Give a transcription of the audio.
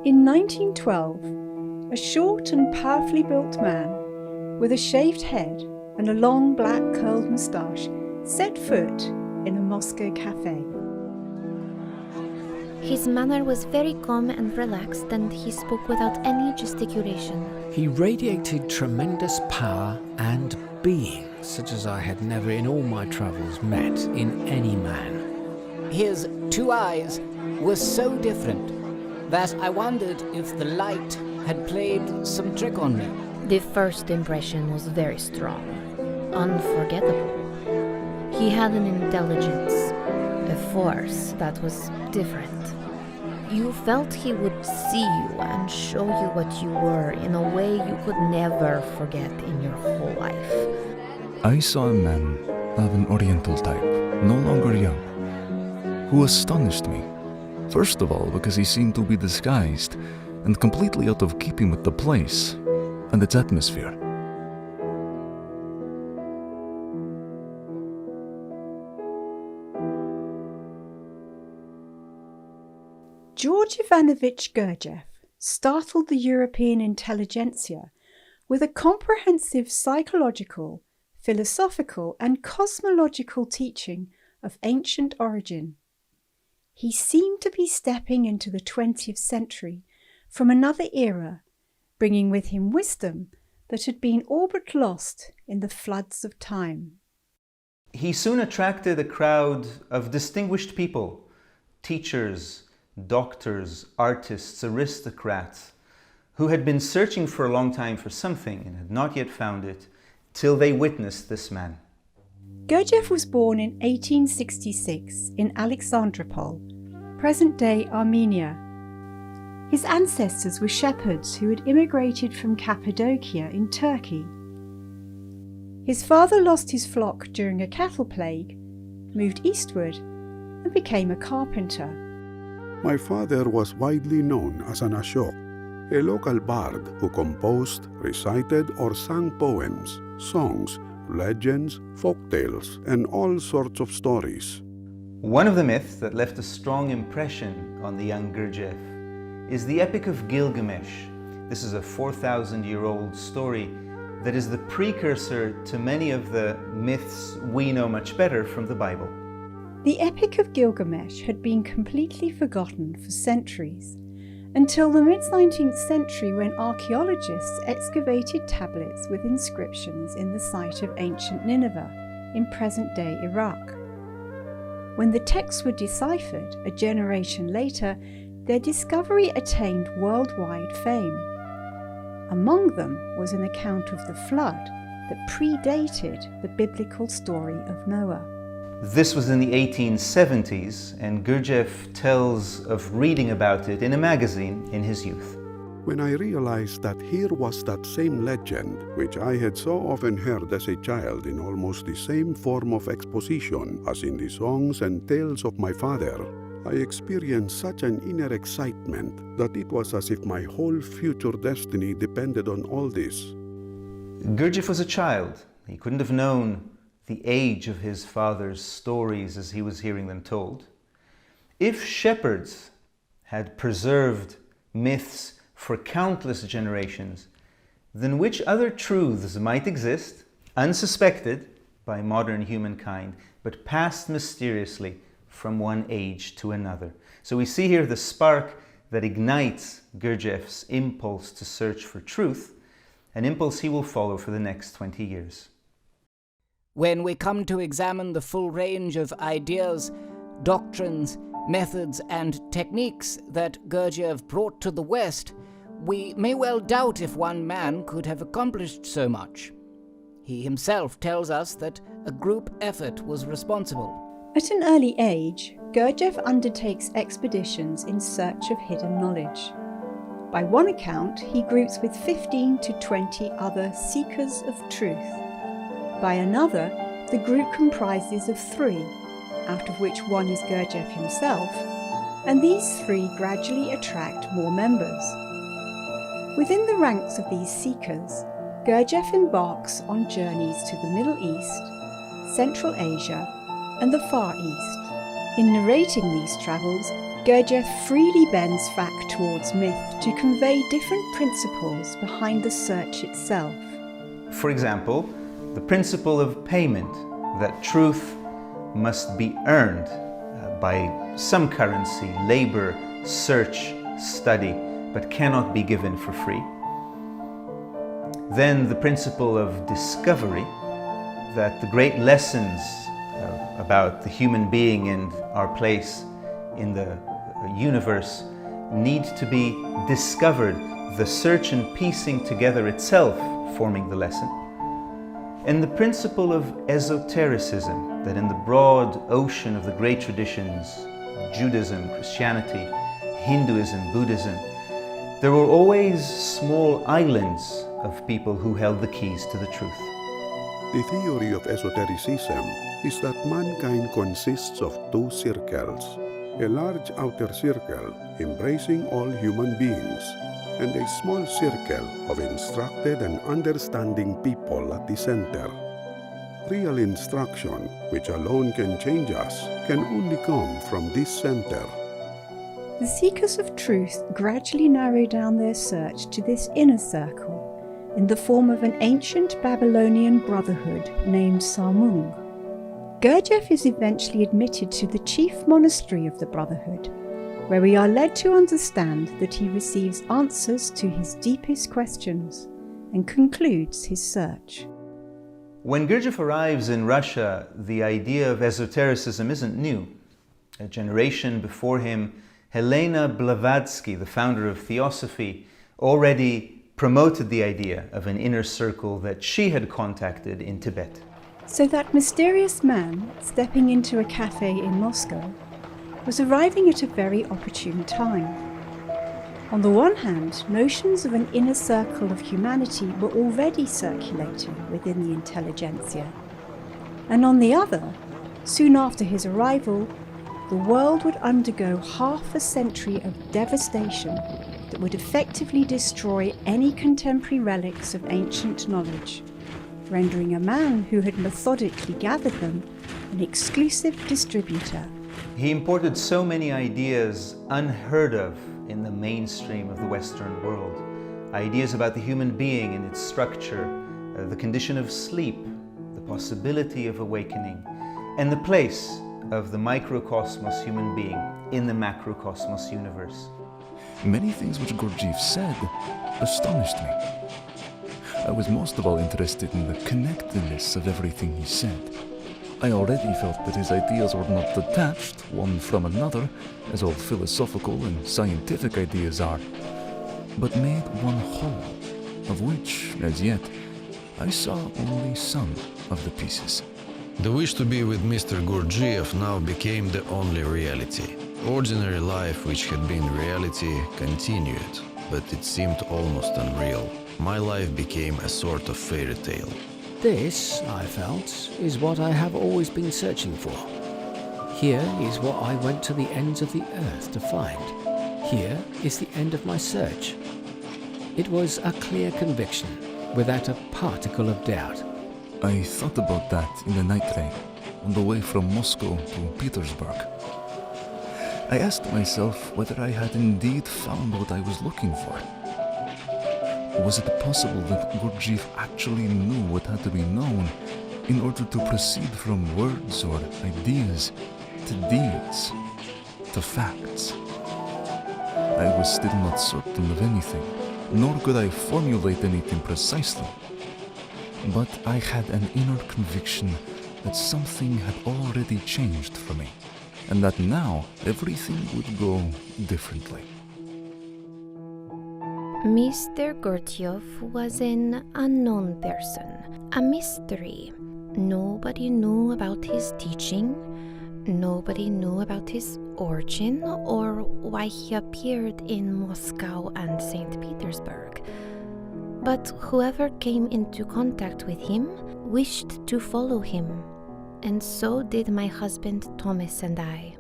In 1912, a short and powerfully built man with a shaved head and a long black curled moustache set foot in a Moscow cafe. His manner was very calm and relaxed, and he spoke without any gesticulation. He radiated tremendous power and being, such as I had never in all my travels met in any man. His two eyes were so different that I wondered if the light had played some trick on me. The first impression was very strong, unforgettable. He had an intelligence, a force that was different. You felt he would see you and show you what you were in a way you could never forget in your whole life. I saw a man of an Oriental type, no longer young, who astonished me. First of all, because he seemed to be disguised and completely out of keeping with the place and its atmosphere. George Ivanovich Gurdjieff startled the European intelligentsia with a comprehensive psychological, philosophical and cosmological teaching of ancient origin. He seemed to be stepping into the 20th century from another era, bringing with him wisdom that had been all but lost in the floods of time. He soon attracted a crowd of distinguished people, teachers, doctors, artists, aristocrats, who had been searching for a long time for something and had not yet found it, till they witnessed this man. Gurdjieff was born in 1866 in Alexandropol, present-day Armenia. His ancestors were shepherds who had immigrated from Cappadocia in Turkey. His father lost his flock during a cattle plague, moved eastward, and became a carpenter. My father was widely known as an ashok, a local bard who composed, recited or sang poems, songs, legends, folktales, and all sorts of stories. One of the myths that left a strong impression on the young Gurdjieff is the Epic of Gilgamesh. This is a 4,000-year-old story that is the precursor to many of the myths we know much better from the Bible. The Epic of Gilgamesh had been completely forgotten for centuries, until the mid-19th century when archaeologists excavated tablets with inscriptions in the site of ancient Nineveh in present-day Iraq. When the texts were deciphered a generation later, their discovery attained worldwide fame. Among them was an account of the flood that predated the biblical story of Noah. This was in the 1870s, and Gurdjieff tells of reading about it in a magazine in his youth. When I realized that here was that same legend, which I had so often heard as a child in almost the same form of exposition as in the songs and tales of my father, I experienced such an inner excitement that it was as if my whole future destiny depended on all this. Gurdjieff was a child. He couldn't have known the age of his father's stories as he was hearing them told. If shepherds had preserved myths for countless generations, then which other truths might exist, unsuspected by modern humankind, but passed mysteriously from one age to another? So we see here the spark that ignites Gurdjieff's impulse to search for truth, an impulse he will follow for the next 20 years. When we come to examine the full range of ideas, doctrines, methods, and techniques that Gurdjieff brought to the West, we may well doubt if one man could have accomplished so much. He himself tells us that a group effort was responsible. At an early age, Gurdjieff undertakes expeditions in search of hidden knowledge. By one account, he groups with 15 to 20 other seekers of truth. By another, the group comprises of 3, out of which one is Gurdjieff himself, and these 3 gradually attract more members. Within the ranks of these seekers, Gurdjieff embarks on journeys to the Middle East, Central Asia, and the Far East. In narrating these travels, Gurdjieff freely bends fact towards myth to convey different principles behind the search itself. For example, the principle of payment, that truth must be earned by some currency, labor, search, study, but cannot be given for free. Then the principle of discovery, that the great lessons about the human being and our place in the universe need to be discovered, the search and piecing together itself forming the lesson. And the principle of esotericism, that in the broad ocean of the great traditions, Judaism, Christianity, Hinduism, Buddhism, there were always small islands of people who held the keys to the truth. The theory of esotericism is that mankind consists of two circles, a large outer circle embracing all human beings, and a small circle of instructed and understanding people at the center. Real instruction, which alone can change us, can only come from this center. The seekers of truth gradually narrow down their search to this inner circle in the form of an ancient Babylonian brotherhood named Sarmung. Gurdjieff is eventually admitted to the chief monastery of the brotherhood, where we are led to understand that he receives answers to his deepest questions and concludes his search. When Gurdjieff arrives in Russia, the idea of esotericism isn't new. A generation before him, Helena Blavatsky, the founder of Theosophy, already promoted the idea of an inner circle that she had contacted in Tibet. So that mysterious man, stepping into a cafe in Moscow, was arriving at a very opportune time. On the one hand, notions of an inner circle of humanity were already circulating within the intelligentsia. And on the other, soon after his arrival, the world would undergo half a century of devastation that would effectively destroy any contemporary relics of ancient knowledge, rendering a man who had methodically gathered them an exclusive distributor. He imported so many ideas unheard of in the mainstream of the Western world. Ideas about the human being and its structure, the condition of sleep, the possibility of awakening, and the place of the microcosmos human being in the macrocosmos universe. Many things which Gurdjieff said astonished me. I was most of all interested in the connectedness of everything he said. I already felt that his ideas were not detached one from another, as all philosophical and scientific ideas are, but made one whole, of which, as yet, I saw only some of the pieces. The wish to be with Mr. Gurdjieff now became the only reality. Ordinary life, which had been reality, continued, but it seemed almost unreal. My life became a sort of fairy tale. This, I felt, is what I have always been searching for. Here is what I went to the ends of the earth to find. Here is the end of my search. It was a clear conviction, without a particle of doubt. I thought about that in the night train, on the way from Moscow to Petersburg. I asked myself whether I had indeed found what I was looking for. Was it possible that Gurdjieff actually knew what had to be known in order to proceed from words or ideas to deeds, to facts? I was still not certain of anything, nor could I formulate anything precisely. But I had an inner conviction that something had already changed for me, and that now everything would go differently. Mr. Gurdjieff was an unknown person, a mystery. Nobody knew about his teaching, nobody knew about his origin or why he appeared in Moscow and St. Petersburg. But whoever came into contact with him wished to follow him, and so did my husband Thomas and I.